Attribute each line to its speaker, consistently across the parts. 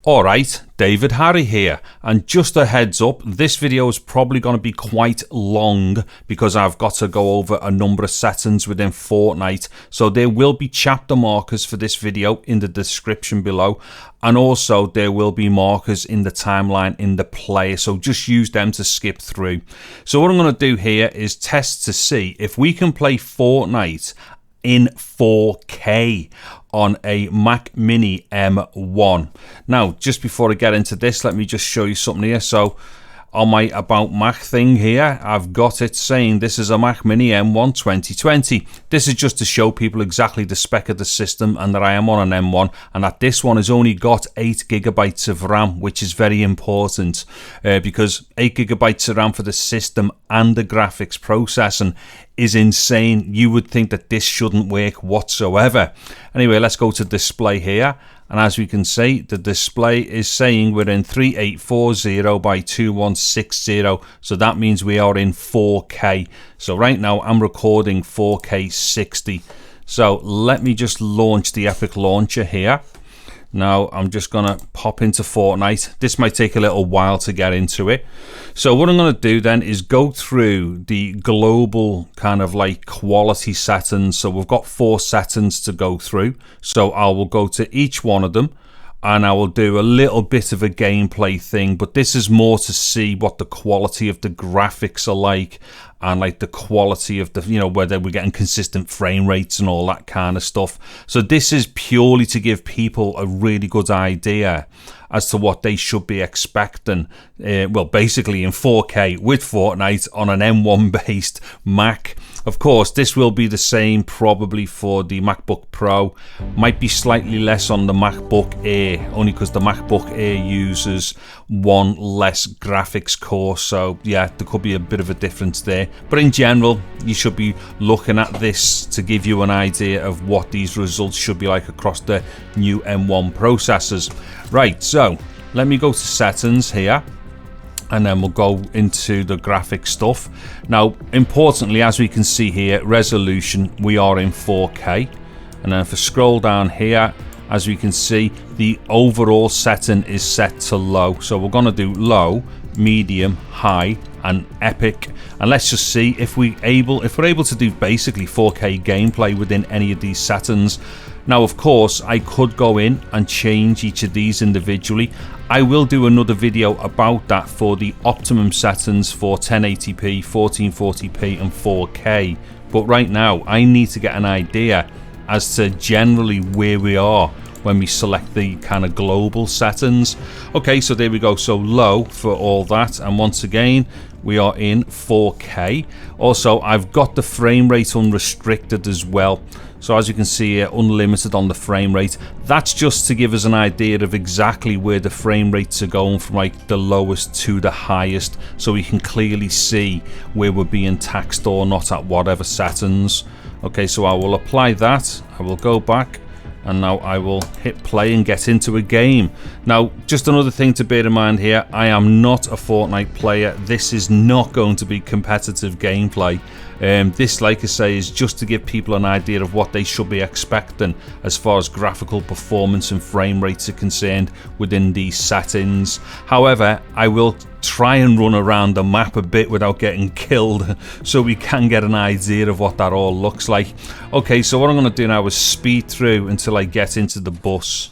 Speaker 1: Alright, David Harry here, and just a heads up, this video is probably going to be quite long because I've got to go over a number of settings within Fortnite, so there will be chapter markers for this video in the description below, and also there will be markers in the timeline in the player, so just use them to skip through. So what I'm going to do here is test to see if we can play Fortnite in 4K on a Mac Mini M1. Now, just before I get into this, let me just show you something here. So on my About Mac thing here, I've got it saying this is a Mac Mini M1 2020. This is just to show people exactly the spec of the system and that I am on an M1 and that this one has only got 8 gigabytes of RAM, which is very important because 8 gigabytes of RAM for the system and the graphics processing is insane. You would think that this shouldn't work whatsoever. Anyway, let's go to display here. And as we can see, the display is saying we're in 3840 by 2160. So that means we are in 4K. So right now I'm recording 4K 60. So let me just launch the Epic Launcher here. Now I'm just gonna pop into Fortnite. This might take a little while to get into it. So what I'm gonna do then is go through the global kind of like quality settings. So we've got 4 settings to go through. So I will go to each one of them and I will do a little bit of a gameplay thing, but this is more to see what the quality of the graphics are like and like the quality of the, you know, whether we're getting consistent frame rates and all that kind of stuff. So this is purely to give people a really good idea as to what they should be expecting. Well, basically in 4K with Fortnite on an M1 based Mac. Of course, this will be the same probably for the MacBook Pro. Might be slightly less on the MacBook Air, only because the MacBook Air uses one less graphics core. So yeah, there could be a bit of a difference there. But in general, you should be looking at this to give you an idea of what these results should be like across the new M1 processors. Right, so let me go to settings here. And then we'll go into the graphic stuff. Now, importantly, as we can see here, resolution, we are in 4K. And then if I scroll down here, as we can see, the overall setting is set to low. So we're gonna do low, medium, high, and epic. And let's just see if we're able to do basically 4K gameplay within any of these settings. Now, of course, I could go in and change each of these individually. I will do another video about that for the optimum settings for 1080p, 1440p and 4K. But right now, I need to get an idea as to generally where we are when we select the kind of global settings. Okay, so there we go. So low for all that. And once again, we are in 4K. Also, I've got the frame rate unrestricted as well. So as you can see here, unlimited on the frame rate. That's just to give us an idea of exactly where the frame rates are going from like the lowest to the highest, so we can clearly see where we're being taxed or not at whatever settings. Okay, so I will apply that. I will go back. And now I will hit play and get into a game. Now, just another thing to bear in mind here, I am not a Fortnite player. This is not going to be competitive gameplay. This, like I say, is just to give people an idea of what they should be expecting as far as graphical performance and frame rates are concerned within these settings. However, I will try and run around the map a bit without getting killed so we can get an idea of what that all looks like. Okay, so what I'm going to do now is speed through until I get into the bus.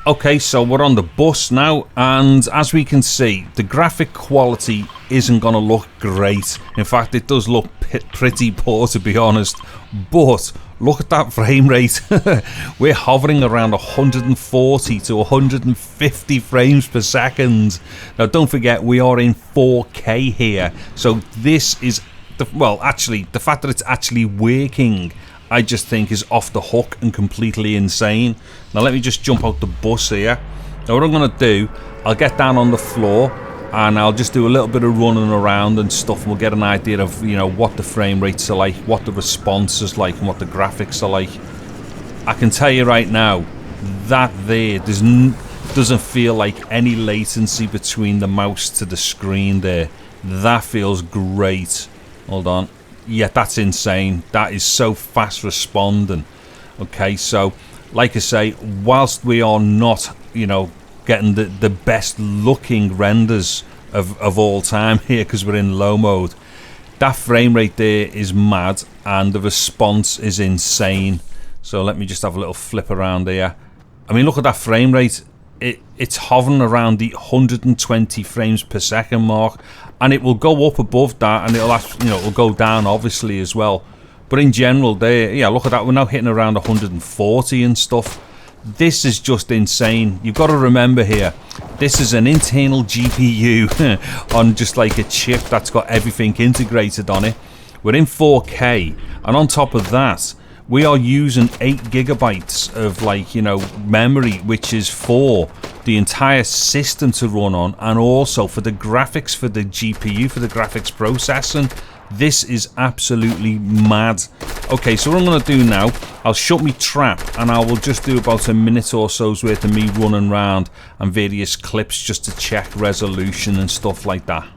Speaker 1: Okay, so we're on the bus now, and as we can see, the graphic quality isn't going to look great. In fact, it does look pretty poor, to be honest. But look at that frame rate. We're hovering around 140 to 150 frames per second. Now, don't forget, we are in 4K here. So this is, well, actually, the fact that it's actually working, I just think is off the hook and completely insane. Now let me just jump out the bus here. Now what I'm going to do, I'll get down on the floor and I'll just do a little bit of running around and stuff, and we'll get an idea of, you know, what the frame rates are like, what the response is like and what the graphics are like. I can tell you right now that doesn't feel like any latency between the mouse to the screen there. That feels great. Hold on. Yeah, that's insane. That is so fast responding. Okay, so like I say, whilst we are not, you know, getting the best looking renders of all time here because we're in low mode, that frame rate there is mad and the response is insane. So let me just have a little flip around here. I mean, look at that frame rate. It's hovering around the 120 frames per second mark, and it will go up above that, and it'll actually, you know, it'll go down obviously as well. But in general, there, yeah, look at that. We're now hitting around 140 and stuff. This is just insane. You've got to remember here, this is an internal GPU on just like a chip that's got everything integrated on it. We're in 4K, and on top of that, we are using 8 gigabytes of, like, you know, memory, which is for the entire system to run on, and also for the graphics, for the GPU, for the graphics processing. This is absolutely mad. Okay, so what I'm going to do now, I'll shut me trap, and I will just do about a minute or so's worth of me running around and various clips just to check resolution and stuff like that.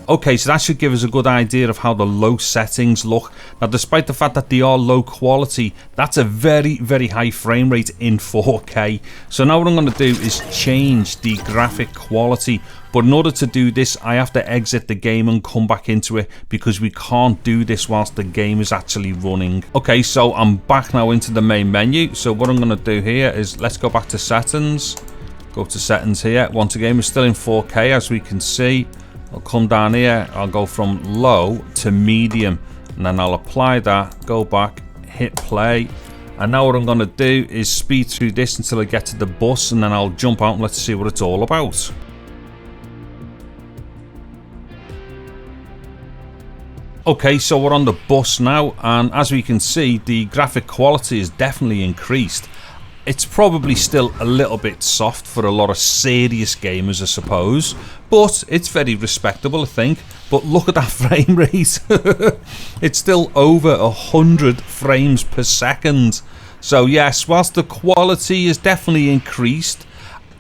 Speaker 1: Okay, so that should give us a good idea of how the low settings look. Now, despite the fact that they are low quality, that's a very, very high frame rate in 4K. So now what I'm going to do is change the graphic quality. But in order to do this, I have to exit the game and come back into it, because we can't do this whilst the game is actually running. Okay, so I'm back now into the main menu. So what I'm going to do here is, let's go back to settings. Go to settings here. Once again, we're still in 4K, as we can see. I'll come down here, I'll go from low to medium, and then I'll apply that, go back, hit play, and now what I'm going to do is speed through this until I get to the bus, and then I'll jump out and let's see what it's all about. Okay, so we're on the bus now, and as we can see, the graphic quality is definitely increased. It's probably still a little bit soft for a lot of serious gamers, I suppose, but it's very respectable, I think. But look at that frame rate. It's still over 100 frames per second. So yes, whilst the quality is definitely increased,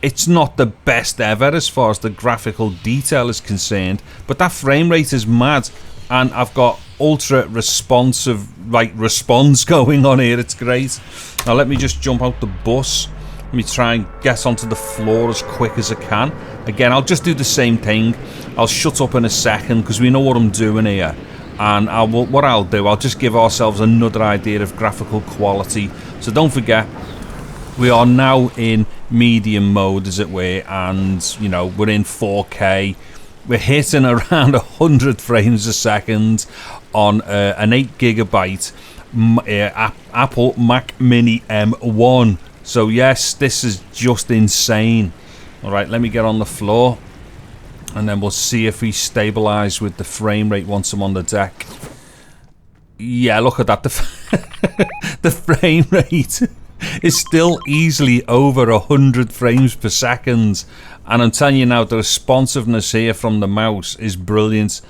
Speaker 1: it's not the best ever as far as the graphical detail is concerned, but that frame rate is mad. And I've got ultra responsive, like, response going on here. It's great. Now let me just jump out the bus. Let me try and get onto the floor as quick as I can. Again, I'll just do the same thing. I'll shut up in a second because we know what I'm doing here. And what I'll do, I'll just give ourselves another idea of graphical quality. So don't forget, we are now in medium mode, as it were, and, you know, we're in 4K. We're hitting around 100 frames a second on an 8 gigabyte Apple Mac Mini M1. So yes, this is just insane. Alright, let me get on the floor, and then we'll see if we stabilize with the frame rate once I'm on the deck. Yeah, look at that. The frame rate is still easily over 100 frames per second. And I'm telling you now, the responsiveness here from the mouse is brilliant.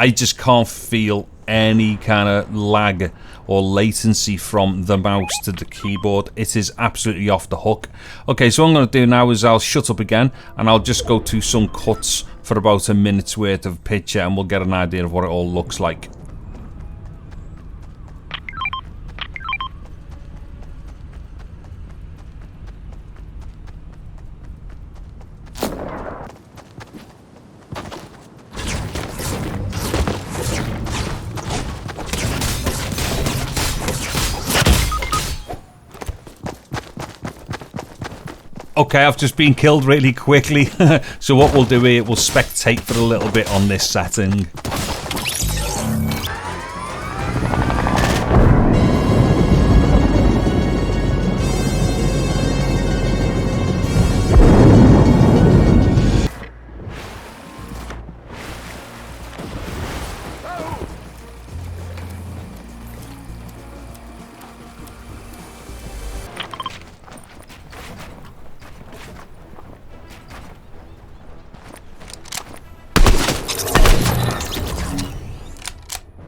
Speaker 1: I just can't feel any kind of lag or latency from the mouse to the keyboard. It is absolutely off the hook. Okay, so what I'm going to do now is I'll shut up again, and I'll just go to some cuts for about a minute's worth of picture, and we'll get an idea of what it all looks like. Okay, I've just been killed really quickly. So what we'll do here, we'll spectate for a little bit on this setting.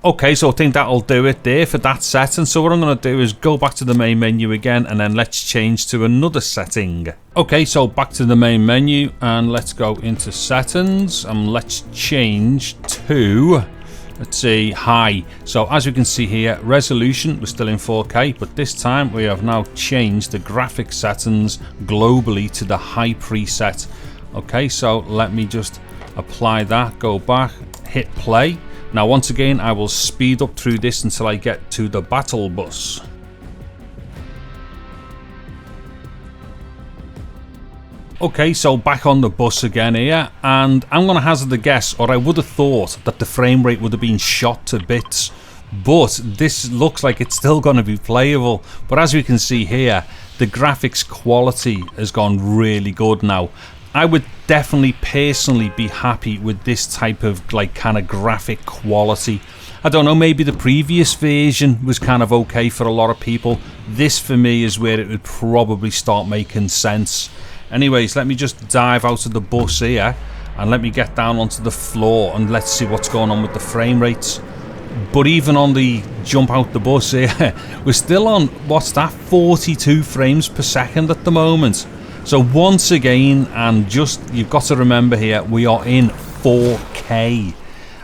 Speaker 1: Okay, so I think that'll do it there for that setting. So what I'm going to do is go back to the main menu again, and then let's change to another setting. Okay, so back to the main menu, and let's go into settings, and let's change to, let's see, high. So as we can see here, resolution, we're still in 4K, but this time we have now changed the graphic settings globally to the high preset. Okay, so let me just apply that, go back, hit play. Now once again, I will speed up through this until I get to the battle bus. Okay, so back on the bus again here, and I'm going to hazard a guess, or I would have thought that the frame rate would have been shot to bits, but this looks like it's still going to be playable. But as we can see here, the graphics quality has gone really good now. I would definitely personally be happy with this type of like kind of graphic quality. I don't know, maybe the previous version was kind of okay for a lot of people. This for me is where it would probably start making sense. Anyways, let me just dive out of the bus here and let me get down onto the floor and let's see what's going on with the frame rates. But even on the jump out the bus here, we're still on, what's that, 42 frames per second at the moment. So once again, and just, you've got to remember here, we are in 4K.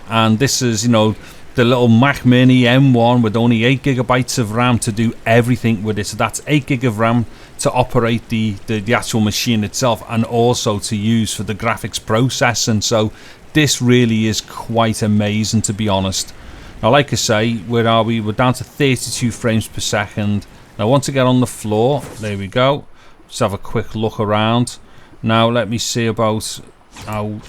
Speaker 1: And this is, you know, the little Mac Mini M1 with only 8GB of RAM to do everything with it. So that's 8GB of RAM to operate the actual machine itself, and also to use for the graphics processing. So this really is quite amazing, to be honest. Now, like I say, where are we? We're down to 32 frames per second. Now, once I get on the floor, there we go. Just have a quick look around. Now let me see about how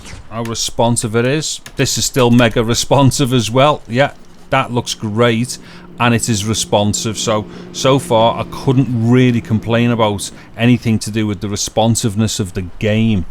Speaker 1: responsive it is. This is still mega responsive as well. Yeah, that looks great, and it is responsive. So far I couldn't really complain about anything to do with the responsiveness of the game.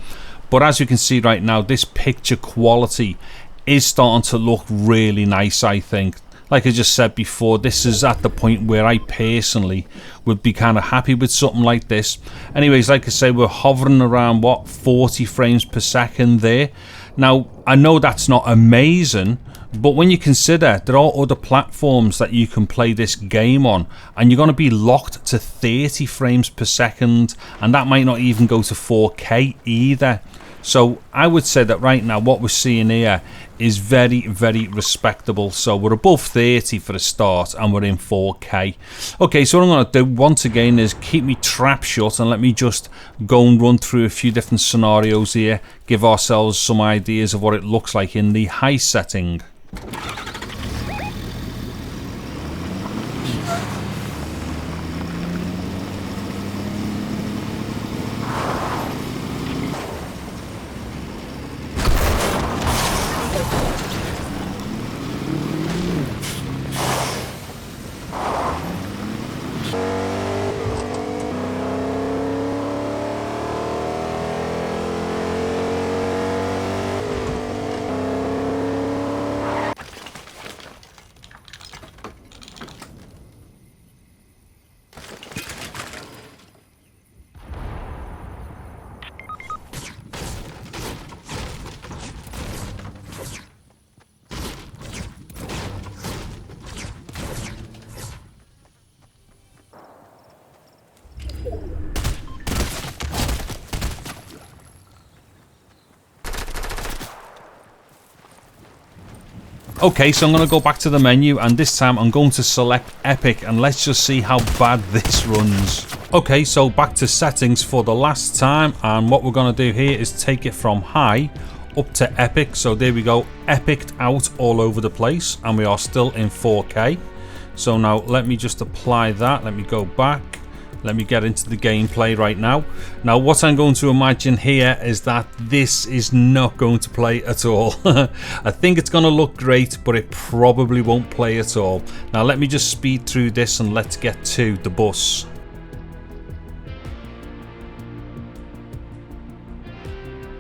Speaker 1: But as you can see right now, this picture quality is starting to look really nice, I think. Like I just said before, this is at the point where I personally would be kind of happy with something like this. Anyways, like I say, we're hovering around, what, 40 frames per second there. Now, I know that's not amazing, but when you consider there are other platforms that you can play this game on, and you're going to be locked to 30 frames per second, and that might not even go to 4K either. So I would say that right now what we're seeing here is very, very respectable. So we're above 30 for a start, and we're in 4K. Okay, so what I'm going to do once again is keep me trap shut, and let me just go and run through a few different scenarios here, give ourselves some ideas of what it looks like in the high setting. Okay, so I'm going to go back to the menu, and this time I'm going to select Epic, and let's just see how bad this runs. Okay, so back to settings for the last time, and what we're going to do here is take it from high up to Epic. So there we go, Epic'd out all over the place, and we are still in 4K. So now let me just apply that. Let me go back. Let me get into the gameplay right now. Now what I'm going to imagine here is that this is not going to play at all. I think it's going to look great, but it probably won't play at all. Now let me just speed through this and let's get to the bus.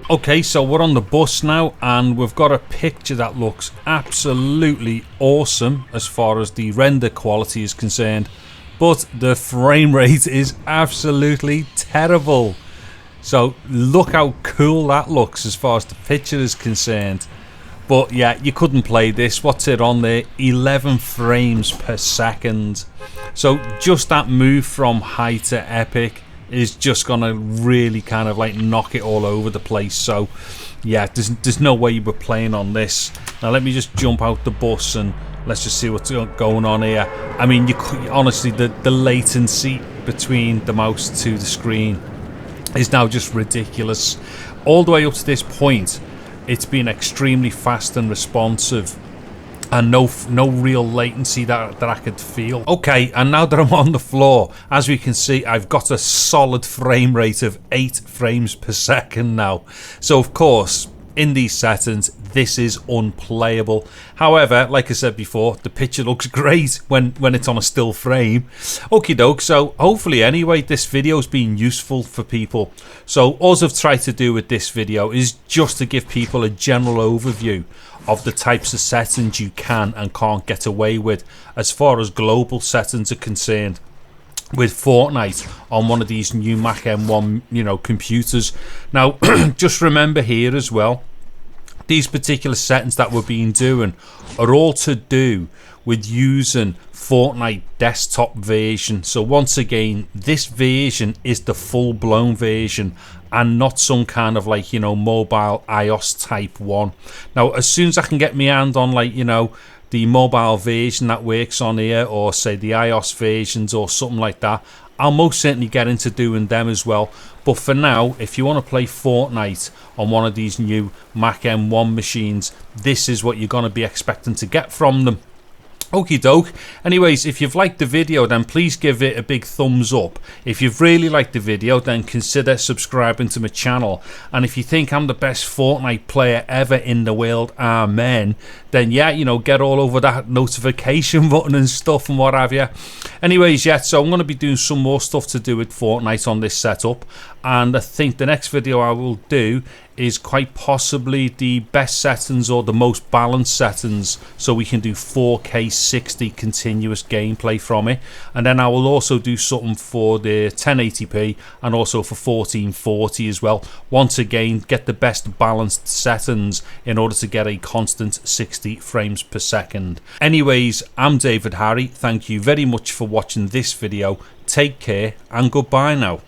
Speaker 1: Okay, so we're on the bus now and we've got a picture that looks absolutely awesome as far as the render quality is concerned. But the frame rate is absolutely terrible. So look how cool that looks as far as the picture is concerned. But yeah, you couldn't play this. What's it on there? 11 frames per second. So just that move from high to epic is just gonna really kind of like knock it all over the place. So yeah, there's no way you were playing on this. Now let me just jump out the bus and let's just see what's going on here. I mean, honestly, the latency between the mouse to the screen is now just ridiculous. All the way up to this point, it's been extremely fast and responsive, and no real latency that I could feel. Okay, and now that I'm on the floor, as we can see, I've got a solid frame rate of 8 frames per second now. So of course, in these settings, this is unplayable. However, like I said before, the picture looks great when it's on a still frame. Okie doke, so hopefully anyway, this video's been useful for people. So all I've tried to do with this video is just to give people a general overview of the types of settings you can and can't get away with as far as global settings are concerned with Fortnite on one of these new Mac M1 computers. Now just remember here as well, these particular settings that we're being doing are all to do with using Fortnite desktop version. So once again, this version is the full-blown version and not some kind of like mobile iOS type one. Now as soon as I can get my hand on the mobile version that works on here, or say the iOS versions or something like that, I'll most certainly get into doing them as well. But for now, if you want to play Fortnite on one of these new Mac M1 machines, this is what you're going to be expecting to get from them. Okie doke. Anyways, if you've liked the video, then please give it a big thumbs up. If you've really liked the video, then consider subscribing to my channel. And if you think I'm the best Fortnite player ever in the world, amen, then yeah, get all over that notification button and stuff and what have you. Anyways, yeah, so I'm going to be doing some more stuff to do with Fortnite on this setup. And I think the next video I will do is quite possibly the best settings or the most balanced settings, so we can do 4K 60 continuous gameplay from it. And then I will also do something for the 1080p and also for 1440 as well. Once again, get the best balanced settings in order to get a constant 60 frames per second. Anyways, I'm David Harry. Thank you very much for watching this video. Take care and goodbye now.